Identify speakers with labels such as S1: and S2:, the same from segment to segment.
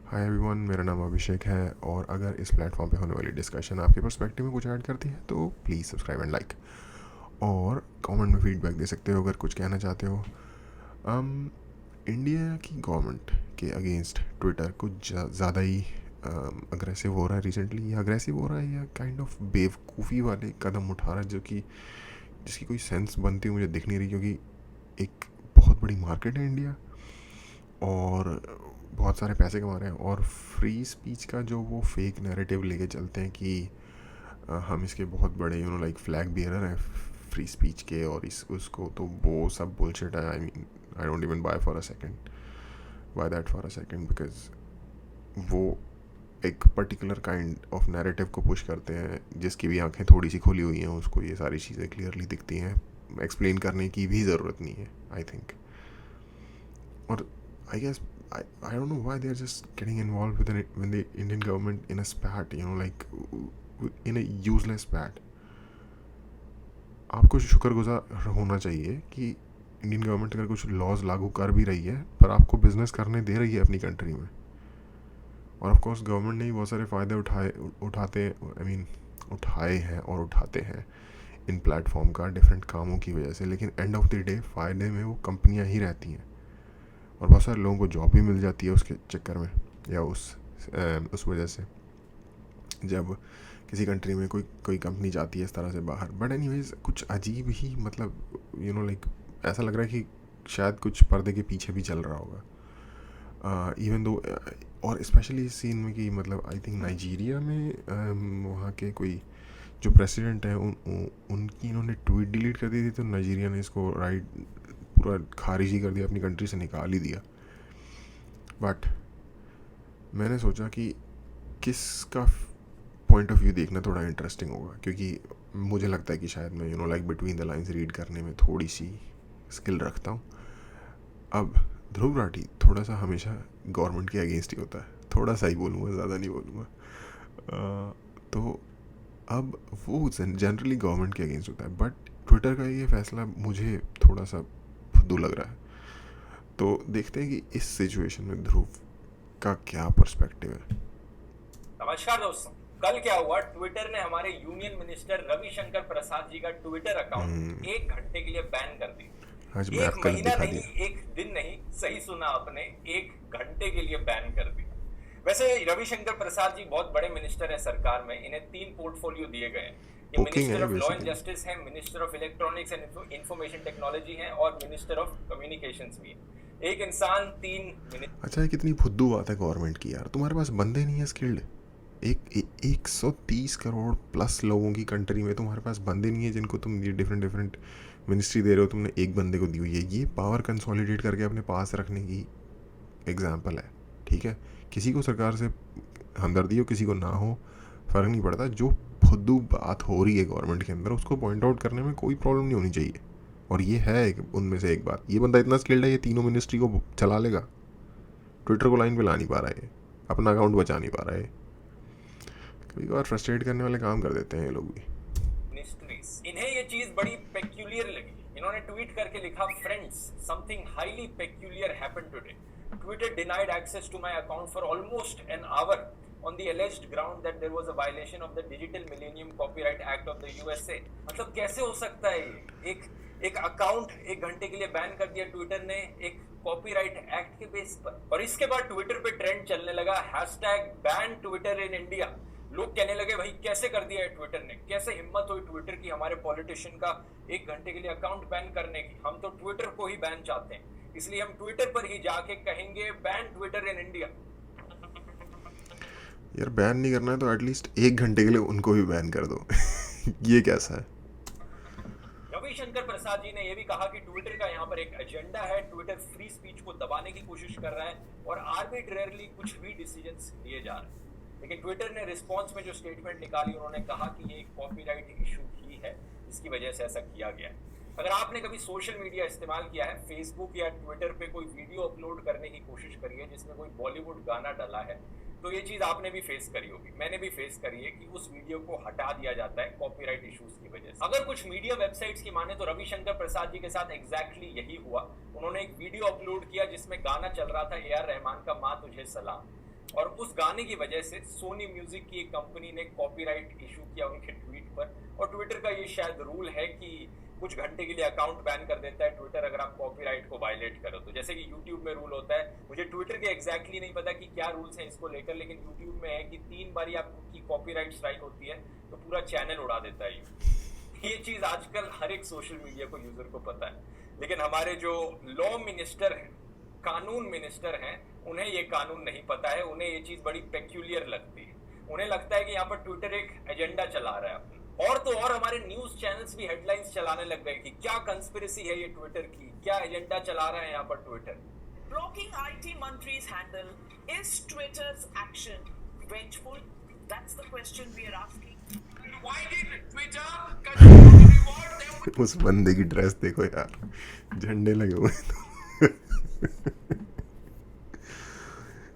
S1: Hi everyone, मेरा नाम अभिषेक है और अगर इस प्लेटफॉर्म पे होने वाली डिस्कशन आपके पर्सपेक्टिव में कुछ ऐड करती है तो प्लीज़ सब्सक्राइब एंड लाइक और कमेंट में फीडबैक दे सकते हो अगर कुछ कहना चाहते हो। um, इंडिया की गवर्नमेंट के अगेंस्ट ट्विटर कुछ ज़्यादा ही अग्रेसिव हो रहा है रिसेंटली, या अग्रेसिव हो रहा है या काइंड ऑफ बेवकूफ़ी वाले कदम उठा रहा है जो कि जिसकी कोई सेंस बनती हुई मुझे दिख नहीं रही, क्योंकि एक बहुत बड़ी मार्केट है इंडिया और बहुत सारे पैसे कमा रहे हैं। और फ्री स्पीच का जो वो फेक नैरेटिव लेके चलते हैं कि हम इसके बहुत बड़े लाइक फ्लैग बियरर हैं फ्री स्पीच के, और इस उसको तो वो सब बुलशिट है। I mean I don't even by that for a second, because वो एक पर्टिकुलर काइंड ऑफ नैरेटिव को पुश करते हैं जिसकी भी आंखें थोड़ी सी खुली हुई हैं, उसको ये सारी चीज़ें क्लियरली दिखती हैं। एक्सप्लेन करने की भी ज़रूरत नहीं है, आई थिंक। और I guess I don't know why they're just getting involved with when the Indian government in a spat, like in a useless spat. आपको शुक्रगुजार होना चाहिए कि इंडियन गवर्नमेंट अगर कुछ लॉज लागू कर भी रही है पर आपको बिजनेस करने दे रही है अपनी कंट्री में। और ऑफ कोर्स गवर्नमेंट ने ही बहुत सारे फ़ायदे उठाए हैं और उठाते हैं इन प्लेटफॉर्म का डिफरेंट कामों की वजह से, लेकिन एंड ऑफ द डे फ़ायदे में वो कंपनियां ही रहती हैं और बहुत सारे लोगों को जॉब भी मिल जाती है उसके चक्कर में, या उस वजह से जब किसी कंट्री में कोई कंपनी जाती है इस तरह से बाहर। बट एनीवेज कुछ अजीब ही मतलब लाइक ऐसा लग रहा है कि शायद कुछ पर्दे के पीछे भी चल रहा होगा, इवन दो। और स्पेशली इस सीन में कि मतलब आई थिंक नाइजीरिया में वहाँ के कोई जो प्रेसिडेंट हैं उनकी इन्होंने ट्वीट डिलीट कर दी थी, तो नाइजीरिया ने इसको पूरा खारिज ही कर दिया, अपनी कंट्री से निकाल ही दिया। बट मैंने सोचा कि किसका पॉइंट ऑफ व्यू देखना थोड़ा इंटरेस्टिंग होगा, क्योंकि मुझे लगता है कि शायद मैं like between the lines read करने में थोड़ी सी स्किल रखता हूँ। अब ध्रुव राठी थोड़ा सा हमेशा गवर्नमेंट के अगेंस्ट ही होता है, थोड़ा सा ही बोलूँगा, ज़्यादा नहीं बोलूँगा। तो अब वो जनरली गवर्नमेंट के अगेंस्ट होता है, बट ट्विटर का ये फैसला मुझे थोड़ा सा फुद्दू लग रहा है। तो देखते हैं कि इस सिचुएशन में ध्रुव का क्या पर्सपेक्टिव है।
S2: नमस्कार दोस्तों, कल क्या हुआ, ट्विटर ने हमारे यूनियन मिनिस्टर रविशंकर प्रसाद जी का ट्विटर अकाउंट 1 घंटे के लिए बैन कर दी।
S1: आज
S2: एक महीना नहीं, एक दिन नहीं, सही सुना आपने, 1 घंटे के लिए बैन कर दी। वैसे रविशंकर प्रसाद जी बहुत बड़े मिनिस्टर हैं सरकार में, इन्हें 3 पोर्टफोलियो दिए गए हैं। ये minister of law and justice है, minister of electronics and information technology है और मिनिस्टर ऑफ कम्युनिकेशंस भी है। एक इंसान 3
S1: अच्छा, ये कितनी फुद्दू बात है गवर्नमेंट की यार। तुम्हारे पास बंदे नहीं है स्किल्ड। 130 करोड़ प्लस लोगों की कंट्री में तुम्हारे पास बंदे नहीं है जिनको तुम ये डिफरेंट मिनिस्ट्री दे रहे हो। तुमने एक बंदे को दी हुई है, ये पावर कंसोलिडेट करके अपने पास रखने की एग्जाम्पल है। ठीक है, किसी को सरकार से हमदर्दी हो किसी को ना हो फ़र्क नहीं पड़ता, जो फुद्दू बात हो रही है गवर्नमेंट के अंदर उसको पॉइंट आउट करने में कोई प्रॉब्लम नहीं होनी चाहिए। और ये है उनमें से एक बात, ये बंदा इतना स्किल्ड है, ये तीनों मिनिस्ट्री को चला लेगा। ट्विटर को लाइन पे ला नहीं पा रहा है, अपना अकाउंट बचा नहीं पा रहा है। कभी कभार फ्रस्ट्रेट करने वाले काम कर देते हैं ये लोग भी।
S2: इन्हें ये चीज बड़ी पेक्यूलियर लगी। इन्होंने ट्वीट करके लिखा, friends, something highly peculiar happened today. Twitter denied access to my account for almost an hour on the alleged ground that there was a violation of the Digital Millennium Copyright Act of the USA। मतलब कैसे हो सकता है ये? एक account 1 घंटे के लिए बैन कर दिया ट्विटर ने एक कॉपीराइट एक्ट के बेस पर। और इसके बाद ट्विटर पे ट्रेंड चलने लगा, #ban Twitter in India। लोग कहने लगे, भाई कैसे कर दिया है ट्विटर ने, कैसे हिम्मत हुई ट्विटर की हमारे पॉलिटिशियन का 1 घंटे के लिए अकाउंट बैन करने की। हम तो ट्विटर को ही बैन चाहते हैं, इसलिए हम ट्विटर पर ही जाके कहेंगे, बैन ट्विटर इन इंडिया।
S1: यार बैन नहीं करना है तो एटलीस्ट 1 घंटे के लिए उनको भी बैन कर दो। ये कैसा है?
S2: रविशंकर प्रसाद जी ने यह भी कहा कि ट्विटर का यहाँ पर एक एजेंडा है, ट्विटर फ्री स्पीच को दबाने की कोशिश कर रहा है और आर्बिट्रेरली कुछ भी डिसीजंस लिए जा रहे हैं। लेकिन ट्विटर ने रिस्पॉन्स में जो स्टेटमेंट निकाली, उन्होंने कहा कि ये एक कॉपीराइट इशू ही है, इसकी वजह से ऐसा किया गया है। अगर आपने कभी सोशल मीडिया इस्तेमाल किया है, फेसबुक या ट्विटर पे कोई वीडियो अपलोड करने की कोशिश करी है जिसमें कोई बॉलीवुड गाना डला है, तो ये चीज आपने भी फेस करी होगी, मैंने भी फेस करी है कि उस वीडियो को हटा दिया जाता है कॉपीराइट इश्यूज की वजह से। अगर कुछ मीडिया वेबसाइट्स की माने तो रविशंकर प्रसाद जी के साथ एग्जैक्टली यही हुआ। उन्होंने एक वीडियो अपलोड किया जिसमें गाना चल रहा था AR रहमान का माँ तुझे सलाम। और उस गाने की वजह से सोनी म्यूजिक की एक कंपनी ने कॉपीराइट इशू किया उनके ट्वीट पर। और ट्विटर का ये शायद रूल है कि कुछ घंटे के लिए अकाउंट बैन कर देता है ट्विटर अगर आप कॉपीराइट को वायलेट करो तो। जैसे कि यूट्यूब में रूल होता है, मुझे ट्विटर के एग्जैक्टली नहीं पता कि क्या रूल्स हैं इसको लेकर, लेकिन यूट्यूब में है कि 3 बार आपकी कॉपीराइट स्ट्राइक होती है तो पूरा चैनल उड़ा देता है। ये चीज आजकल हर एक सोशल मीडिया को यूजर को पता है, लेकिन हमारे जो लॉ मिनिस्टर हैं, कानून मिनिस्टर हैं, उन्हें ये कानून नहीं पता है। उन्हें ये चीज बड़ी पेक्यूलियर लगती है। उन्हें लगता है कि यहाँ पर ट्विटर एक एजेंडा चला रहा है अपना। और तो और हमारे न्यूज चैनल्स भी हेडलाइंस चलाने लग गए कि क्या कंस्पिरेसी है ये ट्विटर की, क्या एजेंडा चला रहा है यहाँ पर Twitter.
S3: Blocking IT Mantri's handle, is Twitter's action vengeful? That's the question we are asking. Why did Twitter continue to reward them with
S1: उस बंदे की ड्रेस देखो यार, झंडे लगे हुए हैं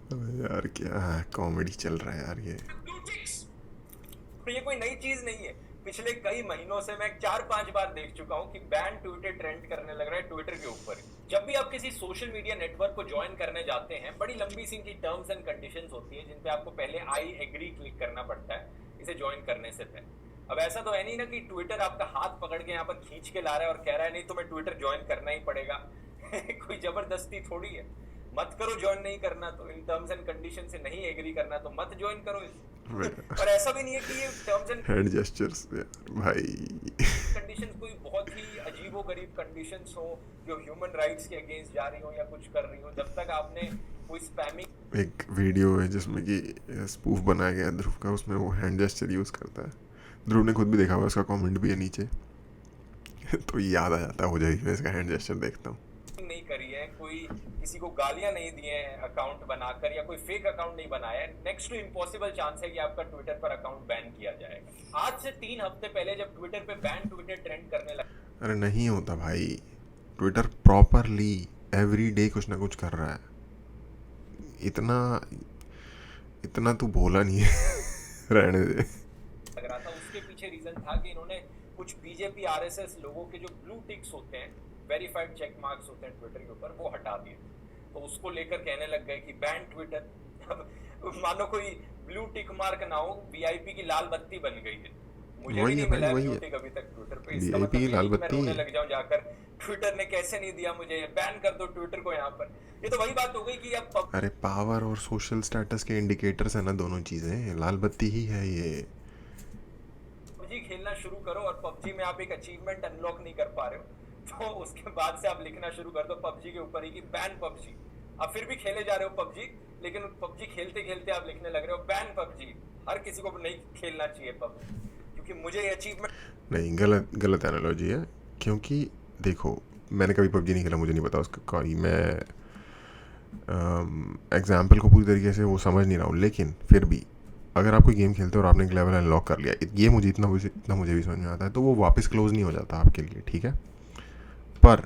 S1: तो यार क्या कॉमेडी चल रहा है यार ये।
S3: blue ticks?
S2: तो ये कोई नई चीज नहीं है। पिछले कई महीनों से मैं 4-5 बार देख चुका हूँ कि बैन ट्विटर ट्रेंड करने लग रहा है ट्विटर के ऊपर। जब भी आप किसी सोशल मीडिया नेटवर्क को ज्वाइन करने जाते हैं, बड़ी लंबी सी इनकी टर्म्स एंड कंडीशंस होती है जिन पे आपको पहले आई एग्री क्लिक करना पड़ता है इसे ज्वाइन करने से पहले। अब ऐसा तो है नहीं ना कि ट्विटर आपका हाथ पकड़ के यहाँ पर खींच के ला रहा है और कह रहा है नहीं तुम्हें ट्विटर ज्वाइन करना ही पड़ेगा। कोई जबरदस्ती थोड़ी है। मत करो ज्वाइन नहीं करना तो, इन टर्म्स एंड कंडीशन से नहीं एग्री करना तो मत ज्वाइन करो इसे। और ऐसा भी नहीं है कि ये टर्म्स एंड
S1: हेड जेस्चर्स भाई
S2: कंडीशंस कोई बहुत ही अजीबोगरीब कंडीशंस हो जो ह्यूमन राइट्स के अगेंस्ट जा रही हो या कुछ कर रही हो, जब तक आपने कोई स्पैमिंग।
S1: एक वीडियो है जिसमें कि स्पूफ बनाया गया है ध्रुव का, उसमें वो हैंड जेस्चर यूज़ करता है। ध्रुव ने खुद भी देखा हुआ, उसका कमेंट भी है नीचे तो याद आ जाता है हो जाएगी मैं इसका हैंड जेस्चर देखता हूँ।
S2: नहीं करी है, कोई किसी को गालियां नहीं दी है अकाउंट बनाकर, या कोई फेक अकाउंट नहीं बनाया है, नेक्स्ट टू इम्पॉसिबल चांस है कि आपका ट्विटर पर अकाउंट बैन किया जाएगा। आज से 3 हफ्ते पहले जब ट्विटर पे बैन ट्विटर ट्रेंड करने लगा।
S1: अरे नहीं होता भाई, ट्विटर प्रॉपरली एवरी डे कुछ ना कुछ कर रहा है। इतना तू बोला नहीं है रहने दे।
S2: लग रहा था उसके पीछे रीजन था कि इन्होंने कुछ बीजेपी आरएसएस लोगों के जो ब्लू टिक्स होते हैं, वेरीफाइड चेक मार्क्स होते हैं ट्विटर के ऊपर, वो हटा दिए। तो उसको लेकर कहने लग गए कि बैन ट्विटर। अब मानो कोई ब्लू टिक मार्क ना हो, वीआईपी की लाल बत्ती बन गई है। मुझे भी नहीं मिला ब्लू टिक अभी तक ट्विटर पे। इसका
S1: वीआईपी की लाल
S2: मैं
S1: बत्ती
S2: रोने लग जाऊं जाकर, ट्विटर ने कैसे नहीं दिया मुझे, बैन कर दो ट्विटर को यहाँ पर। ये तो वही बात हो गई कि अब
S1: अरे पावर और सोशल स्टेटस के इंडिकेटर्स है ना दोनों चीजें, लाल बत्ती ही है ये।
S2: पबजी खेलना शुरू करो और पबजी में आप एक अचीवमेंट अनलॉक नहीं कर पा रहे हो तो उसके बाद से आप लिखना शुरू कर दो पबजी के ऊपर ही कि बैन पबजी। आप फिर भी खेले जा रहे हो पबजी, लेकिन पबजी खेलते खेलते आप लिखने लग रहे हो बैन पबजी। हर किसी को नहीं खेलना चाहिए पबजी, क्योंकि मुझे ये अचीवमेंट।
S1: नहीं, गलत एनालॉजी है, क्योंकि देखो मैंने कभी पबजी नहीं खेला, मुझे नहीं पता उसका कोई, मैं एग्जाम्पल को पूरी तरीके से वो समझ नहीं रहा हूँ। लेकिन फिर भी अगर आप कोई गेम खेलते हो और आपने एक लेवल अनलॉक कर लिया, ये मुझे इतना मुझे भी समझ में आता है, तो वो वापस क्लोज नहीं हो जाता आपके लिए, ठीक है। पर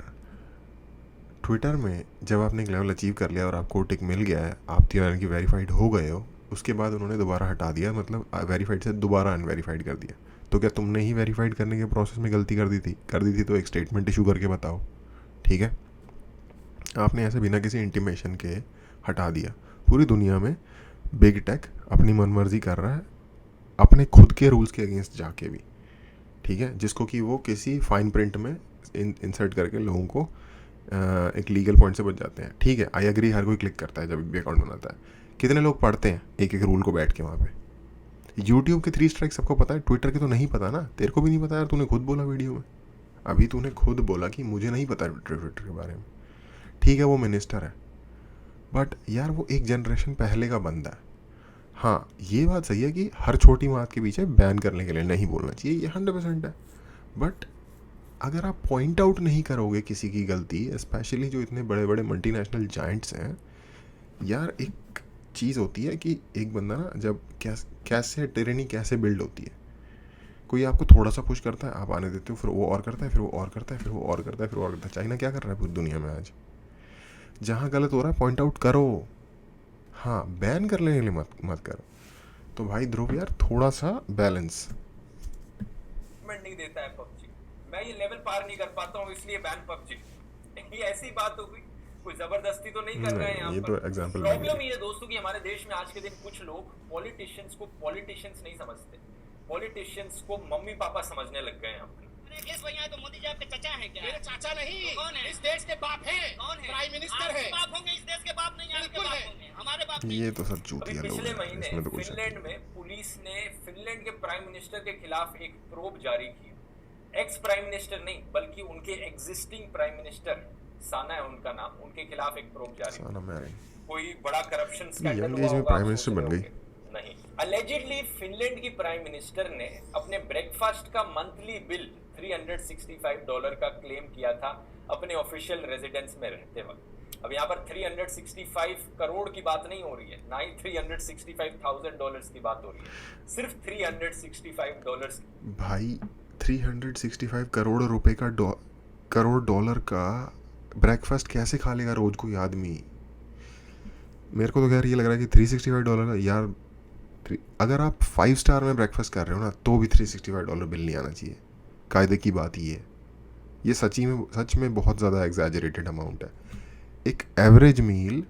S1: ट्विटर में जब आपने एक लेवल अचीव कर लिया और आपको टिक मिल गया है, आप 3 रन की वेरीफाइड हो गए हो, उसके बाद उन्होंने दोबारा हटा दिया, मतलब वेरीफाइड से दोबारा अनवेरीफाइड कर दिया। तो क्या तुमने ही वेरीफाइड करने के प्रोसेस में गलती कर दी थी तो एक स्टेटमेंट इशू करके बताओ, ठीक है। आपने ऐसे बिना किसी इंटीमेशन के हटा दिया। पूरी दुनिया में बिग टेक अपनी मनमर्जी कर रहा है, अपने खुद के रूल्स के अगेंस्ट जाके भी, ठीक है, जिसको कि वो किसी फाइन प्रिंट में इंसर्ट करके लोगों को एक लीगल पॉइंट से बच जाते हैं, ठीक है। आई एग्री, हर कोई क्लिक करता है जब भी अकाउंट बनाता है। कितने लोग पढ़ते हैं एक एक रूल को बैठ के वहाँ पे। यूट्यूब के 3 स्ट्राइक सबको पता है, ट्विटर के तो नहीं पता ना। तेरे को भी नहीं पता यार, तूने खुद बोला वीडियो में, अभी तूने खुद बोला कि मुझे नहीं पता ट्विटर के बारे में। ठीक है वो मिनिस्टर है, बट यार वो एक जनरेशन पहले का बंदा है। हाँ ये बात सही है कि हर छोटी बात के पीछे बैन करने के लिए नहीं बोलना चाहिए, ये 100% है। बट अगर आप पॉइंट आउट नहीं करोगे किसी की गलती, स्पेशली जो इतने बड़े बड़े मल्टीनेशनल जायंट्स हैं, यार एक चीज़ होती है कि एक बंदा ना जब कैसे टिरेनी कैसे बिल्ड होती है, कोई आपको थोड़ा सा पुश करता है, आप आने देते हो, फिर वो और करता है, फिर वो और करता है, फिर वो और करता है, फिर वो और करता है। चाइना क्या कर रहा है पूरी दुनिया में आज, जहाँ गलत हो रहा है पॉइंट आउट करो, हाँ बैन कर लेने के लिए मत करो। तो भाई ध्रुव यार थोड़ा सा बैलेंस
S2: नहीं देता है पबजी, मैं ये लेवल पार नहीं कर पाता हूँ इसलिए बैन पबजी। ये ऐसी बात हो गई। कोई जबरदस्ती तो नहीं कर रहे हैं यहाँ
S1: ये
S2: पर।
S1: तो एग्जाम्पल
S2: प्रॉब्लम ये है दोस्तों कि हमारे देश में आज के दिन कुछ लोग पॉलिटिशियंस को पॉलिटिशियंस नहीं समझते, पॉलिटिशियंस को मम्मी पापा समझने लग गए हैं यहाँ पर।
S4: केस भैया तो मोदी जी आपके चाचा हैं क्या?
S5: मेरे चाचा नहीं,
S4: तो कौन है?
S5: इस देश के बाप हैं,
S4: कौन है?
S5: प्राइम मिनिस्टर
S4: आपके
S5: है।
S4: बाप होंगे, इस देश के बाप नहीं, आपके
S5: बिल्कुल
S4: बाप
S5: है।
S4: होंगे, हमारे बाप नहीं।
S1: ये तो सब
S2: अभी
S1: चूतिया लोग
S2: पिछले
S1: हैं,
S2: महीने
S1: इसमें तो कुछ शक
S2: फिनलैंड में पुलिस ने फिनलैंड के प्राइम मिनिस्टर के खिलाफ एक प्रोब जारी की। एक्स प्राइम मिनिस्टर नहीं बल्कि उनके एग्जिस्टिंग प्राइम मिनिस्टर, साना है उनका नाम, उनके खिलाफ एक प्रोब जारी।
S1: साना मैरिन
S2: कोई बड़ा करप्शन स्कैंडल
S1: यंग
S2: हुआ
S1: एज में
S2: होगा,
S1: प्राइम
S2: आप
S1: मिनिस्टर
S2: सोच
S1: बन
S2: रहे
S1: गई।
S2: होंगे। नहीं, अलेजिडली फिनलैंड की प्राइम मिनिस्टर ने अपने ब्रेकफास्ट का मंथली बिल $365 का क्लेम किया था अपने ऑफिशियल रेजिडेंस में रहते वक्त। अब यहाँ पर 365 करोड़ की बात नहीं हो रही है, ना ही $365,000 की बात हो रही है, सिर्फ $365।
S1: भाई 365 करोड़ रुपए का करोड़ डॉलर का ब्रेकफास्ट कैसे खा लेगा रोज कोई आदमी? मेरे को तो खैर ये लग रहा है कि $365 का यार, अगर आप 5 स्टार में ब्रेकफास्ट कर रहे हो ना तो भी $365 बिल नहीं आना चाहिए। कायदे की बात ये सच में बहुत ज़्यादा एग्जैजरेटेड अमाउंट है। एक एवरेज मील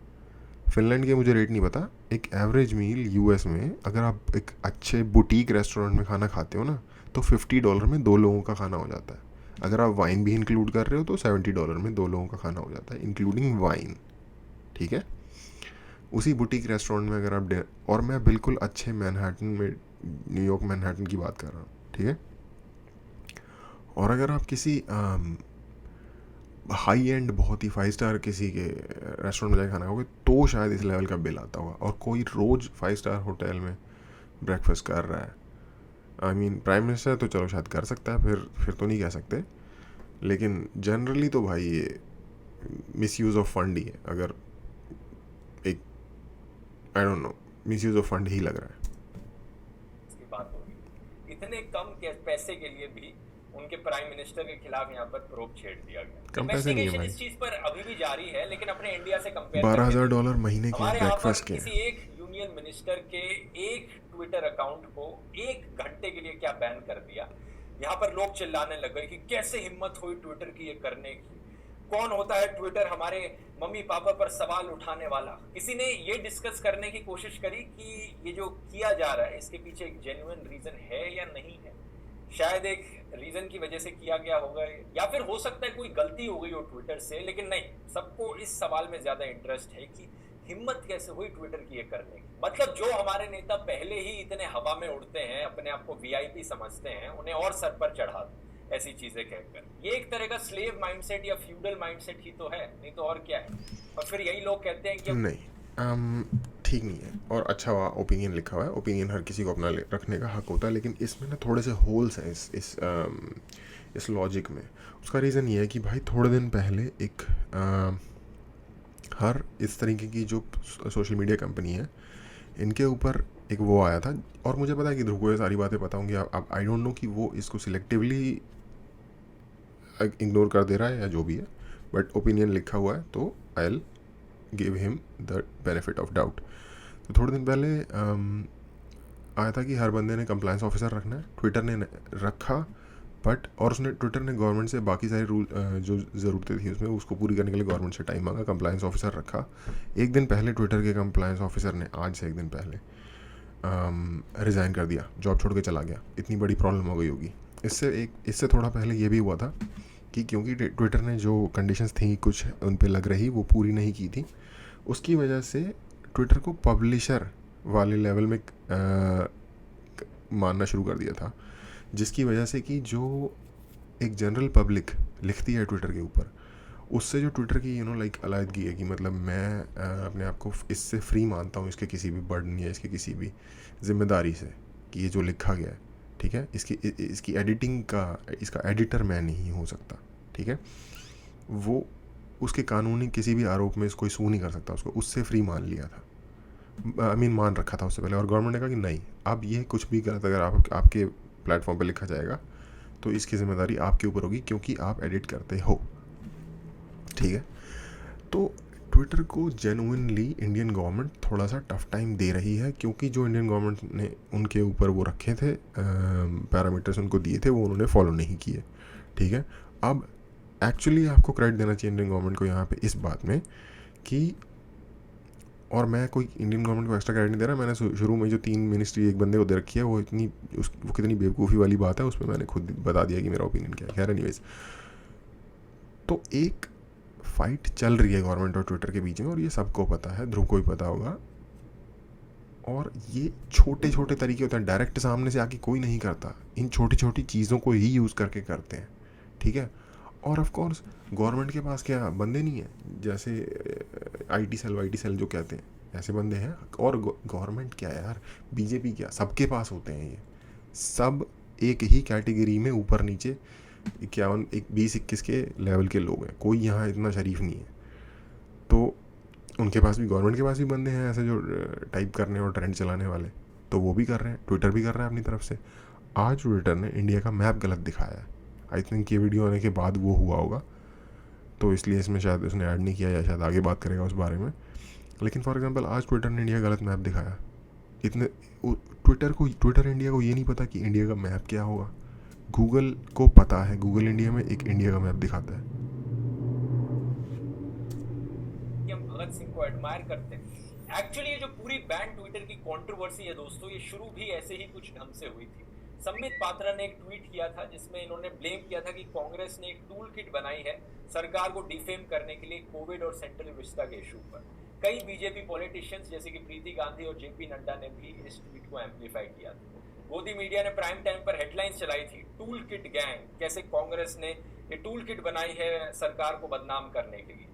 S1: फिनलैंड के मुझे रेट नहीं पता, एक एवरेज मील यूएस में अगर आप एक अच्छे बुटीक रेस्टोरेंट में खाना खाते हो ना तो $50 में 2 लोगों का खाना हो जाता है। अगर आप वाइन भी इंक्लूड कर रहे हो तो $70 में 2 लोगों का खाना हो जाता है, इंक्लूडिंग वाइन। ठीक है, उसी बुटीक रेस्टोरेंट में अगर आप और मैं बिल्कुल अच्छे मैनहट्टन में, न्यूयॉर्क मैनहट्टन की बात कर रहा हूँ, ठीक है। और अगर आप किसी हाई एंड बहुत ही 5 स्टार किसी के रेस्टोरेंट में जाकर खाना खाओगे तो शायद इस लेवल का बिल आता होगा। और कोई रोज़ 5 स्टार होटल में ब्रेकफास्ट कर रहा है, आई मीन प्राइम मिनिस्टर तो चलो शायद कर सकता है, फिर तो नहीं कह सकते, लेकिन जनरली तो भाई ये मिस यूज़ ऑफ फंड ही है। अगर एक I don't know, misuse of fund ही लग रहा है।
S2: इसकी बात हो रही, इतने कम पैसे के लिए भी उनके प्राइम मिनिस्टर के खिलाफ यहाँ पर प्रोब छेड़ दिया गया।
S1: कम पैसे नहीं है
S2: इन्वेस्टिगेशन
S1: भाई,
S2: इस चीज पर अभी भी जारी है, लेकिन अपने इंडिया से कंपेयर
S1: $12,000 महीने के
S2: हमारे यहाँ पर
S1: ब्रेकफास्ट के।
S2: किसी एक यूनियन मिनिस्टर के एक ट्विटर अकाउंट को 1 घंटे के लिए क्या बैन कर दिया। यहाँ पर लोग चिल्लाने लग गए कि कैसे हिम्मत हुई ट्विटर की ये करने की, कौन होता है ट्विटर हमारे मम्मी पापा पर सवाल उठाने वाला। किसी ने ये डिस्कस करने की कोशिश करी कि ये जो किया जा रहा है इसके पीछे एक जेन्युइन रीजन है या नहीं है। शायद एक रीजन की वजह से किया गया होगा, या फिर हो सकता है कोई गलती हो गई हो ट्विटर से, लेकिन नहीं, सबको इस सवाल में ज्यादा इंटरेस्ट है कि हिम्मत कैसे हुई ट्विटर की ये करने की। मतलब जो हमारे नेता पहले ही इतने हवा में उड़ते हैं, अपने आप को वीआईपी समझते हैं, उन्हें और सर पर चढ़ा दो ऐसी चीजें कहकर। ये एक तरह का स्लेव माइंडसेट या फ्यूडल माइंडसेट ही तो है, नहीं तो और क्या है। और फिर यही लोग कहते हैं कि
S1: नहीं, ठीक नहीं है। और अच्छा ओपिनियन लिखा हुआ है, ओपिनियन हर किसी को अपना रखने का हक होता है, लेकिन इसमें ना थोड़े से होल्स हैं इस लॉजिक में। उसका रीज़न ये है कि भाई थोड़े दिन पहले एक हर इस तरीके की जो सोशल मीडिया कंपनी है इनके ऊपर एक वो आया था, और मुझे पता है कि ध्रुव को ये सारी बातें पता होंगी। आप आई डोंट नो कि वो इसको सिलेक्टिवली इग्नोर कर दे रहा है या जो भी है, बट ओपिनियन लिखा हुआ है तो I will give him the benefit of doubt. तो थोड़े दिन पहले आया था कि हर बंदे ने कंप्लायंस ऑफिसर रखना है, ट्विटर ने रखा, बट और उसने ट्विटर ने गवर्नमेंट से बाकी सारी रूल जो ज़रूरतें थी उसमें उसको पूरी करने के लिए गवर्नमेंट से टाइम मांगा, कंप्लायंस ऑफिसर रखा। एक दिन पहले ट्विटर के कंप्लायंस ऑफिसर ने, आज से एक दिन पहले रिज़ाइन कर दिया, जॉब छोड़ के चला गया। इतनी बड़ी प्रॉब्लम हो गई होगी। इससे थोड़ा पहले ये भी हुआ था कि क्योंकि ट्विटर ने जो कंडीशंस थी कुछ उन पे लग रही वो पूरी नहीं की थी, उसकी वजह से ट्विटर को पब्लिशर वाले लेवल में मानना शुरू कर दिया था, जिसकी वजह से कि जो एक जनरल पब्लिक लिखती है ट्विटर के ऊपर, उससे जो ट्विटर की लाइक अलायदगी है कि मतलब मैं अपने आप को इससे फ्री मानता हूँ, इसके किसी भी बर्डन या इसके किसी भी जिम्मेदारी से कि ये जो लिखा गया है, ठीक है, इसकी एडिटिंग का इसका एडिटर मैं नहीं हो सकता, ठीक है, वो उसके कानूनी किसी भी आरोप में कोई सू नहीं कर सकता उसको, उससे फ्री मान लिया था, मान रखा था उससे पहले। और गवर्नमेंट ने कहा कि नहीं, अब ये कुछ भी गलत अगर आपके प्लेटफॉर्म पे लिखा जाएगा तो इसकी जिम्मेदारी आपके ऊपर होगी क्योंकि आप एडिट करते हो, ठीक है। तो ट्विटर को जेन्युइनली इंडियन गवर्नमेंट थोड़ा सा टफ टाइम दे रही है, क्योंकि जो इंडियन गवर्नमेंट ने उनके ऊपर वो रखे थे पैरामीटर्स उनको दिए थे वो उन्होंने फॉलो नहीं किए, ठीक है। अब एक्चुअली आपको क्रेडिट देना चाहिए इंडियन गवर्नमेंट को यहाँ पे इस बात में कि, और मैं कोई इंडियन गवर्नमेंट को एक्स्ट्रा क्रेडिट नहीं दे रहा, मैंने शुरू में जो 3 मिनिस्ट्री एक बंदे को दे रखी है वो कितनी बेवकूफ़ी वाली बात है, उस पर मैंने खुद बता दिया कि मेरा ओपिनियन क्या है। खैर एनीवेज, तो एक फाइट चल रही है गवर्नमेंट और ट्विटर के बीच में, और ये सबको पता है, ध्रुव को भी पता होगा। और ये छोटे छोटे तरीके होते हैं, डायरेक्ट सामने से आके कोई नहीं करता, इन छोटी छोटी चीज़ों को ही यूज़ करके करते हैं, ठीक है। और ऑफ कोर्स गवर्नमेंट के पास क्या बंदे नहीं है, जैसे आईटी सेल जो कहते हैं, ऐसे बंदे हैं। और गवर्नमेंट क्या यार, बीजेपी क्या, सबके पास होते हैं ये सब एक ही कैटेगरी में, ऊपर नीचे 20-21 के लेवल के लोग हैं, कोई यहाँ इतना शरीफ नहीं है। तो उनके पास भी, गवर्नमेंट के पास भी बंदे हैं ऐसे जो टाइप करने और ट्रेंड चलाने वाले, तो वो भी कर रहे हैं, ट्विटर भी कर रहा है अपनी तरफ से। आज ट्विटर ने इंडिया का मैप गलत दिखाया है, आई थिंक ये वीडियो आने के बाद वो हुआ होगा, तो इसलिए इसमें शायद उसने ऐड नहीं किया, या शायद आगे बात करेगा उस बारे में। लेकिन फॉर एग्जांपल आज ट्विटर ने इंडिया गलत मैप दिखाया। ट्विटर इंडिया को ये नहीं पता कि इंडिया का मैप क्या होगा। गूगल को पता है, गूगल इंडिया में एक इंडिया का मैप दिखाता है।
S2: हम भगत सिंह को एडमायर करते हैं। एक्चुअली ये जो पूरी बैन ट्विटर की कंट्रोवर्सी है दोस्तों, ये शुरू भी ऐसे ही कुछ ढंग से हुई थी। संबित पात्रा ने एक ट्वीट किया था जिसमें इन्होंने ब्लेम किया था कि कांग्रेस ने एक टूल किट बनाई है सरकार को डिफेम करने के लिए कोविड और सेंट्रल विस्टा के इशू पर। कई बीजेपी पॉलिटिशियंस जैसे कि प्रीति गांधी और जेपी नड्डा ने भी इस ट्वीट को एम्पलीफाई किया था। मोदी मीडिया ने प्राइम टाइम पर हेडलाइंस चलाई थी, टूल किट गैंग, कैसे कांग्रेस ने ये टूल किट बनाई है सरकार को बदनाम करने के लिए।